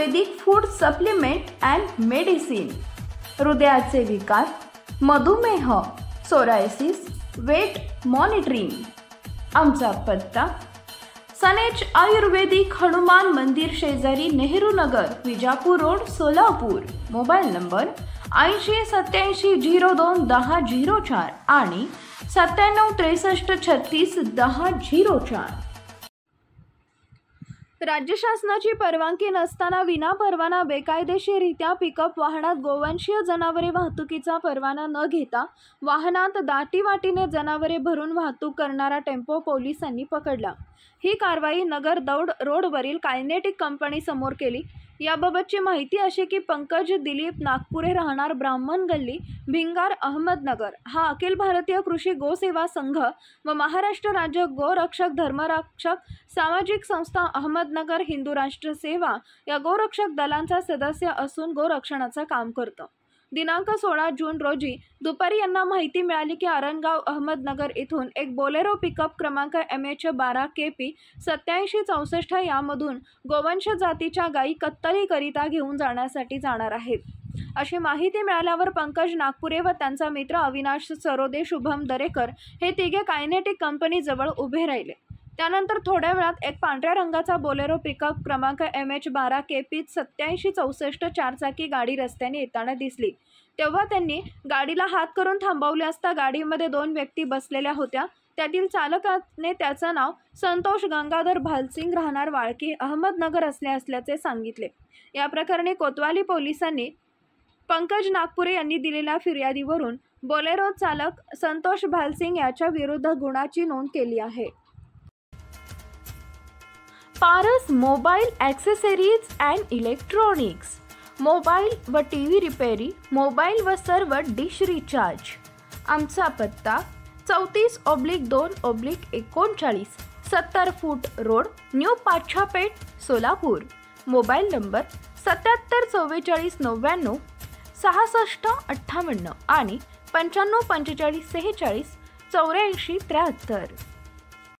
Ayurvedic food supplement and medicine, हृदयाचे विकार, मधुमेह, सोरायसिस, वेट मॉनिटरिंग। आमचा पत्ता सनेज आयुर्वेदिक हनुमान मंदिर शेजारी Nehru Nagar, Vijapur road, Solapur. Mobile number 8087021004 आणि 9763361004। राज्य शासनाची परवानगी नसताना विनापरवाना बेकायदेशीररित्या पिकअप वाहनात गोवंशीय जनावरे वाहतुकीचा परवाना न घेता वाहनात दाटीवाटीने जनावरे भरून वाहतूक करणारा टेम्पो पोलिसांनी पकडला। ही कारवाई नगर दौड रोडवरील कायनेटिक कंपनी समोर केली। याबाबतची माहिती अशी की पंकज दिलीप नागपुरे, राहणार ब्राह्मण गल्ली, भिंगार, अहमदनगर, हा अखिल भारतीय कृषी गोसेवा संघ व महाराष्ट्र राज्य गोरक्षक धर्मरक्षक सामाजिक संस्था अहमदनगर हिंदू राष्ट्र सेवा या गोरक्षक दलांचा सदस्य असून गोरक्षणाचं काम करतो। दिनांक 16 जून रोजी दुपारी यांना माहिती मिळाली की आरणगाव अहमदनगर येथून एक बोलेरो पिकअप क्रमांक MH12KP 8764 यामधून गोवंश जातीच्या गायी कत्तलीकरिता घेऊन जाण्यासाठी जाणार आहेत अशी माहिती मिळाल्यावर पंकज नागपुरे व त्यांचा मित्र अविनाश सरोदे, शुभम दरेकर हे तिघे कायनेटिक कंपनी जवळ उभे राहिले। त्यानंतर थोड्या वेळात एक पांढऱ्या रंगाचा बोलेरो पिकअप क्रमांक MH12KP 8764 चारचाकी गाडी रस्त्याने येताना दिसली। तेव्हा त्यांनी गाडीला हात करून थांबवले असता गाडीमध्ये 2 व्यक्ती बसलेल्या होत्या। त्यातील चालकाने त्याचं नाव संतोष गंगाधर भालसिंग, राहणार वाळकी, अहमदनगर असल्याचे सांगितले। या प्रकरणी कोतवाली पोलिसांनी पंकज नागपुरे यांनी दिलेल्या फिर्यादीवरून बोलेरो चालक संतोष भालसिंग याच्या विरुद्ध गुन्ह्याची नोंद केली आहे। Paras mobile accessories and electronics, mobile व टीव्ही रिपेरी, मोबाईल व सर्व डिश रिचार्ज। आमचा पत्ता 34/2/39 70 फूट road, new Pachhapeth, Solapur. Mobile number 774499 6658 आणि 954546 8473।